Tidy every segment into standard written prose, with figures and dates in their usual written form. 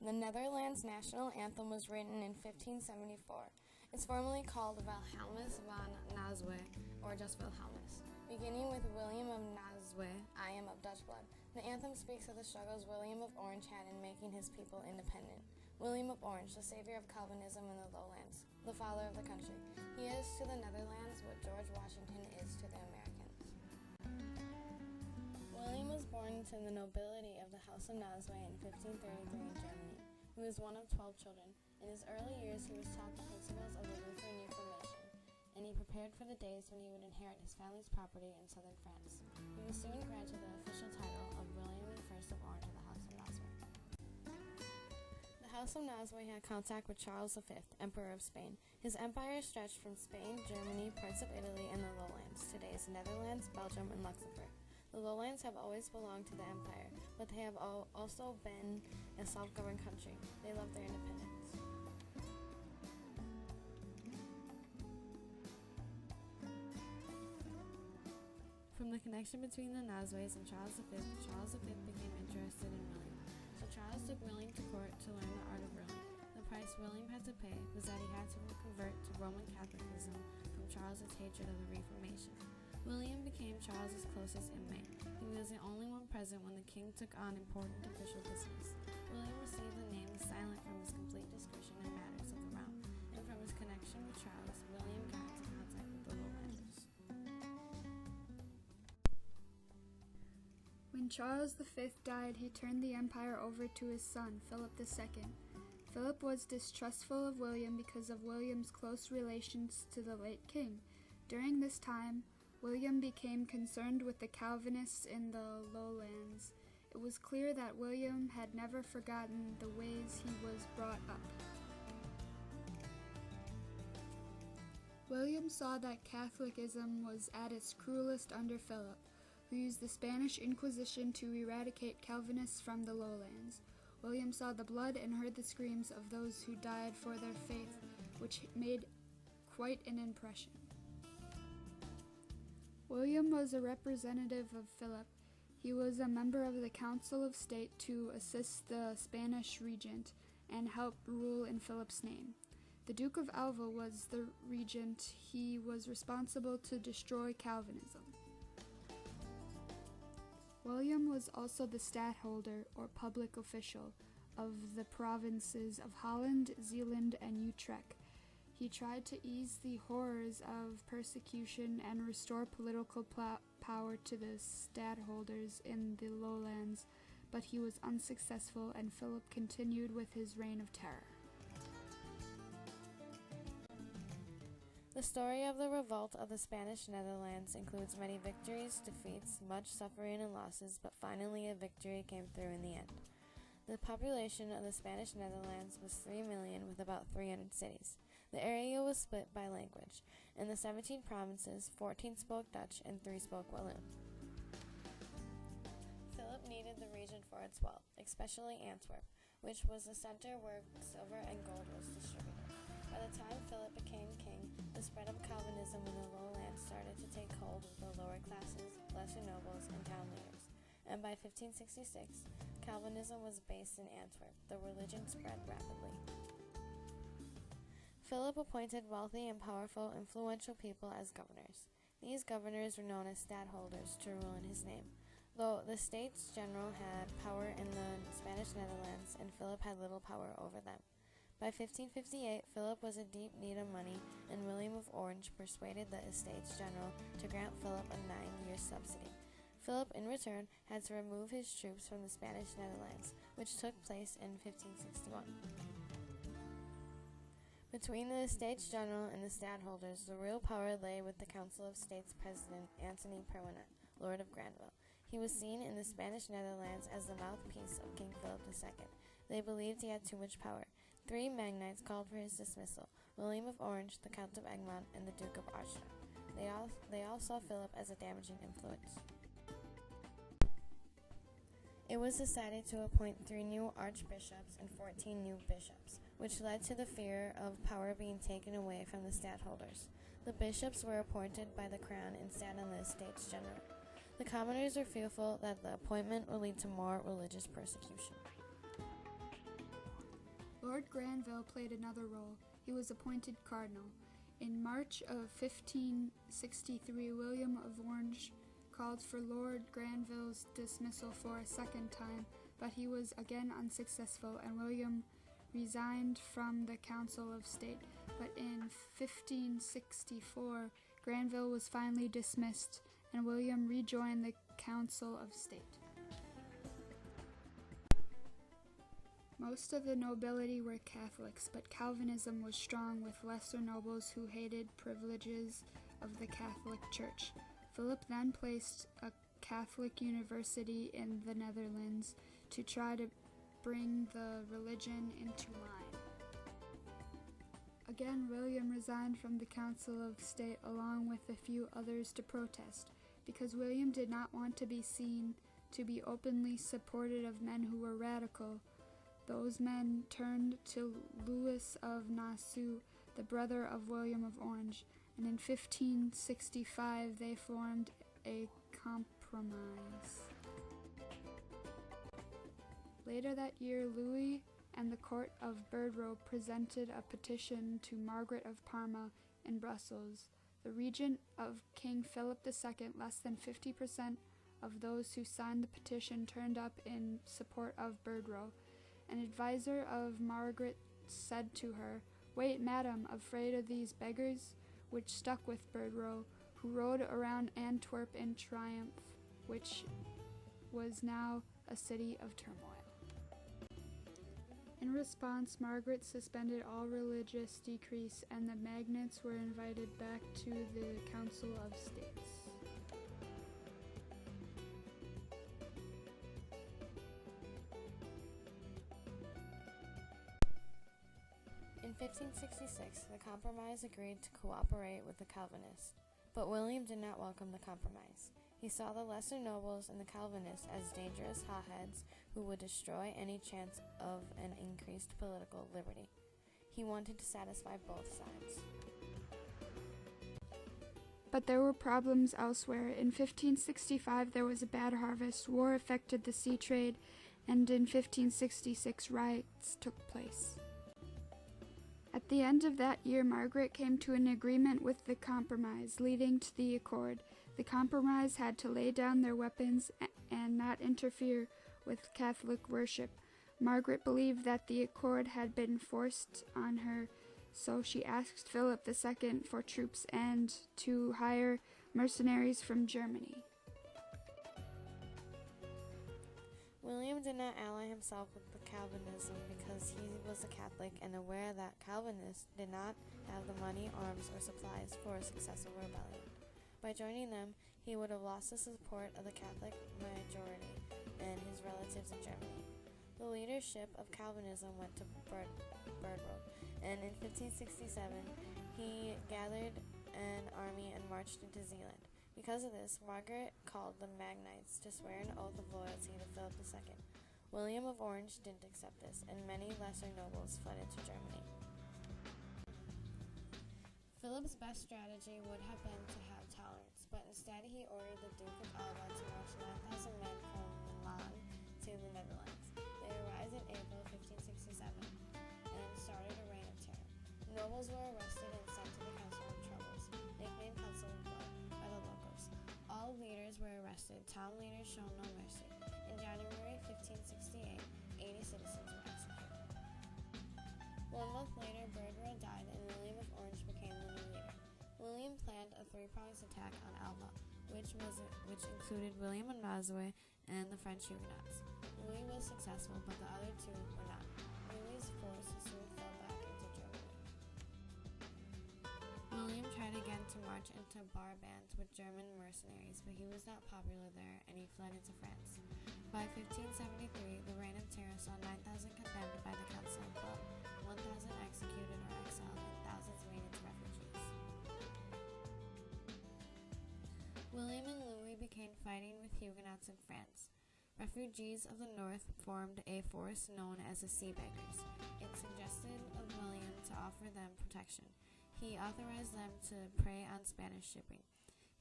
The Netherlands national anthem was written in 1574. It's formally called Wilhelmus van Nassau, or just Wilhelmus. Beginning with William of Nassau, I am of Dutch blood, the anthem speaks of the struggles William of Orange had in making his people independent. William of Orange, the savior of Calvinism in the lowlands, the father of the country. He is to the Netherlands what George Washington is to the Americans. William was born into the nobility of the House of Nassau in 1533 in Germany. He was one of 12 children. In his early years, he was taught the principles of the Lutheran Reformation, and he prepared for the days when he would inherit his family's property in southern France. He was soon granted the official title of William I of Orange of the House of Nassau. The House of Nassau had contact with Charles V, Emperor of Spain. His empire stretched from Spain, Germany, parts of Italy, and the lowlands, today's Netherlands, Belgium, and Luxembourg. The lowlands have always belonged to the empire, but they have also been a self-governed country. They love their independence. From the connection between the Nassau's and Charles V became interested in William. So Charles took William to court to learn the art of ruling. The price William had to pay was that he had to convert to Roman Catholicism from Charles's hatred of the Reformation. William became Charles's closest inmate. He was the only one present when the king took on important official business. William received the name Silent from his complete discretion in matters of the realm, and from his connection with Charles, William got into contact with the lowlanders. When Charles V died, he turned the empire over to his son, Philip II. Philip was distrustful of William because of William's close relations to the late king. During this time, William became concerned with the Calvinists in the lowlands. It was clear that William had never forgotten the ways he was brought up. William saw that Catholicism was at its cruelest under Philip, who used the Spanish Inquisition to eradicate Calvinists from the lowlands. William saw the blood and heard the screams of those who died for their faith, which made quite an impression. William was a representative of Philip. He was a member of the Council of State to assist the Spanish regent and help rule in Philip's name. The Duke of Alva was the regent. He was responsible to destroy Calvinism. William was also the stadtholder, or public official, of the provinces of Holland, Zeeland, and Utrecht. He tried to ease the horrors of persecution and restore political power to the stadtholders in the lowlands, but he was unsuccessful, and Philip continued with his reign of terror. The story of the revolt of the Spanish Netherlands includes many victories, defeats, much suffering and losses, but finally a victory came through in the end. The population of the Spanish Netherlands was 3 million with about 300 cities. The area was split by language. In the 17 provinces, 14 spoke Dutch and 3 spoke Walloon. Philip needed the region for its wealth, especially Antwerp, which was the center where silver and gold was distributed. By the time Philip became king, the spread of Calvinism in the lowlands started to take hold of the lower classes, lesser nobles, and town leaders. And by 1566, Calvinism was based in Antwerp. The religion spread rapidly. Philip appointed wealthy and powerful, influential people as governors. These governors were known as stadtholders to rule in his name. Though the States General had power in the Spanish Netherlands, and Philip had little power over them. By 1558, Philip was in deep need of money, and William of Orange persuaded the Estates General to grant Philip a 9-year subsidy. Philip, in return, had to remove his troops from the Spanish Netherlands, which took place in 1561. Between the Estates General and the stadtholders, the real power lay with the Council of State's president, Antony Perronet, Lord of Granville. He was seen in the Spanish Netherlands as the mouthpiece of King Philip II. They believed he had too much power. 3 magnates called for his dismissal: William of Orange, the Count of Egmont, and the Duke of Artois. They all saw Philip as a damaging influence. It was decided to appoint 3 new archbishops and 14 new bishops, which led to the fear of power being taken away from the stadtholders. The bishops were appointed by the crown and sat on the Estates General. The commoners were fearful that the appointment would lead to more religious persecution. Lord Granville played another role. He was appointed cardinal. In March of 1563, William of Orange called for Lord Granville's dismissal for a second time, but he was again unsuccessful, and William resigned from the Council of State. But in 1564, Granville was finally dismissed, and William rejoined the Council of State. Most of the nobility were Catholics, but Calvinism was strong with lesser nobles who hated privileges of the Catholic Church. Philip then placed a Catholic university in the Netherlands to try to bring the religion into line. Again, William resigned from the Council of State along with a few others to protest, because William did not want to be seen to be openly supportive of men who were radical. Those men turned to Louis of Nassau, the brother of William of Orange, and in 1565 they formed a compromise. Later that year, Louis and the court of Berdrow presented a petition to Margaret of Parma in Brussels, the regent of King Philip II. Less than 50% of those who signed the petition turned up in support of Berdrow. An adviser of Margaret said to her, "Wait, madam, afraid of these beggars?" which stuck with Berdrow, who rode around Antwerp in triumph, which was now a city of turmoil. In response, Margaret suspended all religious decrees, and the magnates were invited back to the Council of States. In 1566, the compromise agreed to cooperate with the Calvinists, but William did not welcome the compromise. He saw the lesser nobles and the Calvinists as dangerous hotheads who would destroy any chance of an increased political liberty. He wanted to satisfy both sides. But there were problems elsewhere. In 1565, there was a bad harvest, war affected the sea trade, and in 1566, riots took place. At the end of that year, Margaret came to an agreement with the compromise, leading to the accord. The compromise had to lay down their weapons and not interfere with Catholic worship. Margaret believed that the accord had been forced on her, so she asked Philip II for troops and to hire mercenaries from Germany. William did not ally himself with the Calvinism because he was a Catholic and aware that Calvinists did not have the money, arms, or supplies for a successful rebellion. By joining them, he would have lost the support of the Catholic majority and his relatives in Germany. The leadership of Calvinism went to Berdrow, and in 1567 he gathered an army and marched into Zealand. Because of this, Margaret called the Magnates to swear an oath of loyalty to Philip II. William of Orange didn't accept this, and many lesser nobles fled into Germany. Philip's best strategy would have been to have tolerance, but instead he ordered the Duke of Alva to march 9,000 men from Milan to the Netherlands. They arrived in April 1567 and started a reign of terror. Nobles were arrested and sent to the Council of Troubles, nicknamed Council of Blood, by the locals. All leaders were arrested. Town leaders shown no mercy. In January 1568, 80 citizens were executed. 1 month later, Berdrow died and William of Orange became the new leader. William planned a three-pronged attack on Alva, which included William of Nassau and the French Huguenots. Louis was successful, but the other two were not. Louis's force soon fell back into Germany. William tried again to march into Brabant with German mercenaries, but he was not popular there, and he fled into France. By 1573, the Reign of Terror saw 9,000 condemned by the Council of Blood, 1,000 executed or exiled, and thousands made into refugees. William and Louis began fighting with Huguenots in France. Refugees of the north formed a force known as the Sea Beggars. It suggested of William to offer them protection. He authorized them to prey on Spanish shipping.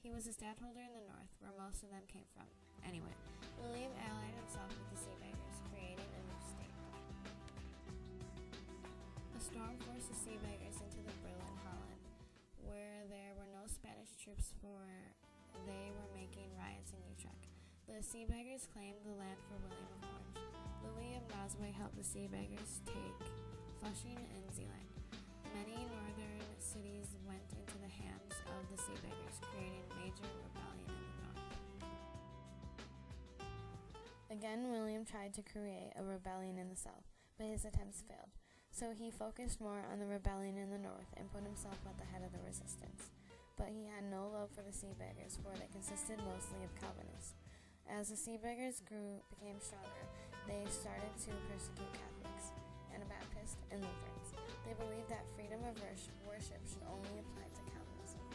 He was a stadtholder in the north, where most of them came from. Anyway, William allied himself with the Sea Beggars, creating a new state. troops for they were making riots in Utrecht. The Sea Beggars claimed the land for William of Orange. Louis of Nassau helped the Sea Beggars take Flushing and Zealand. Many northern cities went into the hands of the Sea Beggars, creating a major rebellion in the north. Again, William tried to create a rebellion in the south, but his attempts failed. So he focused more on the rebellion in the north and put himself at the head of the resistance. But he had no love for the Sea Beggars, for they consisted mostly of Calvinists. As the Sea Beggars became stronger, they started to persecute Catholics, Anabaptists, and Lutherans. They believed that freedom of worship should only apply to Calvinism.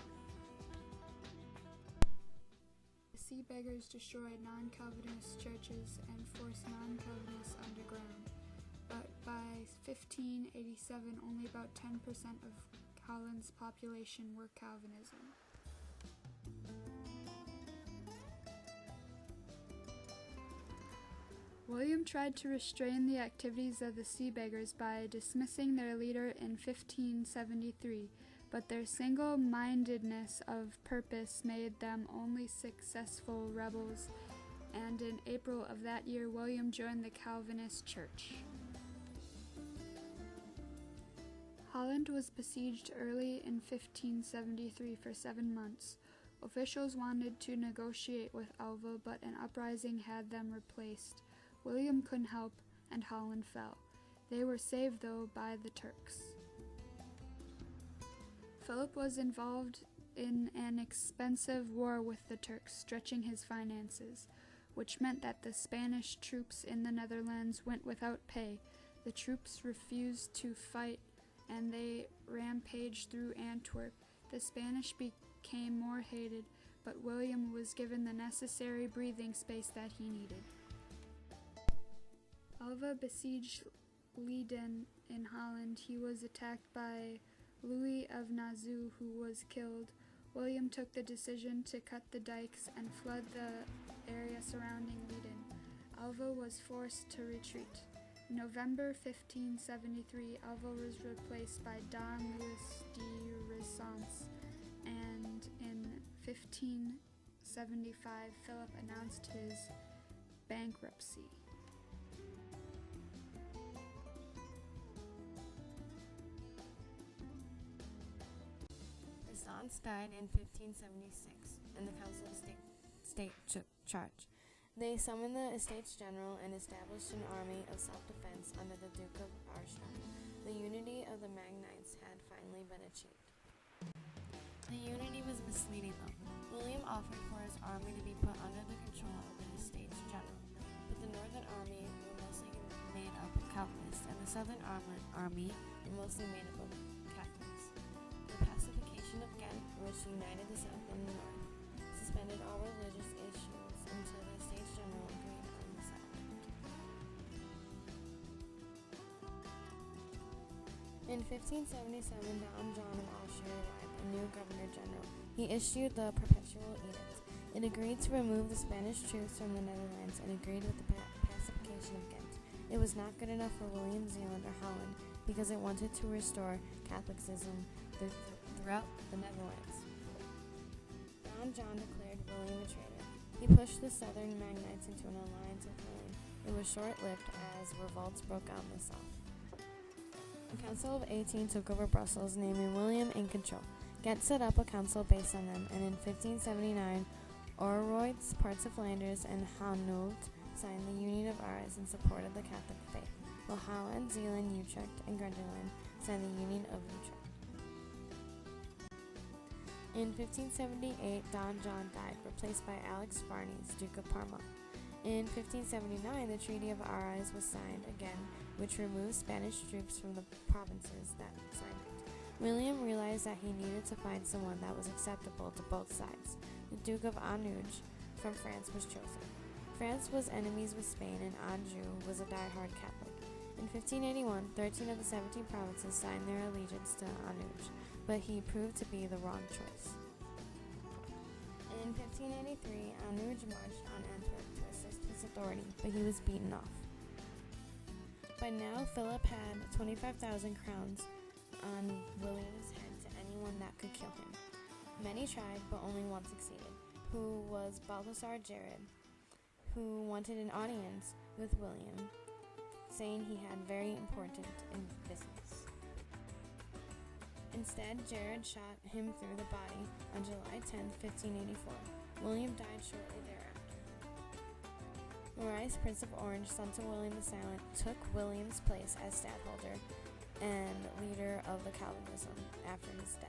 The Sea Beggars destroyed non-Calvinist churches and forced non-Calvinists underground. But by 1587, only about 10% of Holland's population were Calvinism. William tried to restrain the activities of the Sea Beggars by dismissing their leader in 1573, but their single-mindedness of purpose made them only successful rebels, and in April of that year, William joined the Calvinist Church. Holland was besieged early in 1573 for 7 months. Officials wanted to negotiate with Alva, but an uprising had them replaced. William couldn't help, and Holland fell. They were saved, though, by the Turks. Philip was involved in an expensive war with the Turks, stretching his finances, which meant that the Spanish troops in the Netherlands went without pay. The troops refused to fight, and they rampaged through Antwerp. The Spanish became more hated, but William was given the necessary breathing space that he needed. Alva besieged Leiden in Holland. He was attacked by Louis of Nassau, who was killed. William took the decision to cut the dikes and flood the area surrounding Leiden. Alva was forced to retreat. In November 1573, Alva was replaced by Don Louis de Renaissance, and in 1575, Philip announced his bankruptcy. Renaissance died in 1576, and the Council of State took charge. They summoned the Estates General and established an army of self-defense under the Duke of Armstrong. The unity of the Magnates had finally been achieved. The unity was misleading, though. William offered for his army to be put under the control of the Estates General, but the northern army were mostly made up of Calvinists, and the southern army were mostly made up of Catholics. The pacification of Ghent, which united the south and the north, suspended all religious issues until the Estates General agreed on the settlement. In 1577, Don John of Austria arrived, a new governor-general. He issued the Perpetual Edict. It agreed to remove the Spanish troops from the Netherlands and agreed with the pacification of Ghent. It was not good enough for William, Zealand, or Holland because it wanted to restore Catholicism throughout the Netherlands. Don John declared William a traitor. He pushed the southern Magnates into an alliance with William. It was short-lived as revolts broke out in the south. A council of 18 took over Brussels, naming William in control. Ghent set up a council based on them, and in 1579, Oeroids, parts of Flanders, and Hainault signed the Union of Arras in support of the Catholic faith, while Holland, Zealand, Utrecht, and Gelderland signed the Union of Utrecht. In 1578, Don John died, replaced by Alex Farnese, Duke of Parma. In 1579, the Treaty of Arras was signed again, which removed Spanish troops from the provinces that signed it. William realized that he needed to find someone that was acceptable to both sides. The Duke of Anjou from France was chosen. France was enemies with Spain, and Anjou was a die-hard Catholic. In 1581, 13 of the 17 provinces signed their allegiance to Anjou, but he proved to be the wrong choice. In 1583, Anjou marched on Antwerp to assist his authority, but he was beaten off. By now, Philip had 25,000 crowns on William's head to anyone that could kill him. Many tried, but only one succeeded, who was Balthasar Jared, who wanted an audience with William, saying he had very important business. Instead, Jared shot him through the body on July 10, 1584. William died shortly thereafter. Maurice, Prince of Orange, son to William the Silent, took William's place as stadtholder and leader of the Calvinism after his death.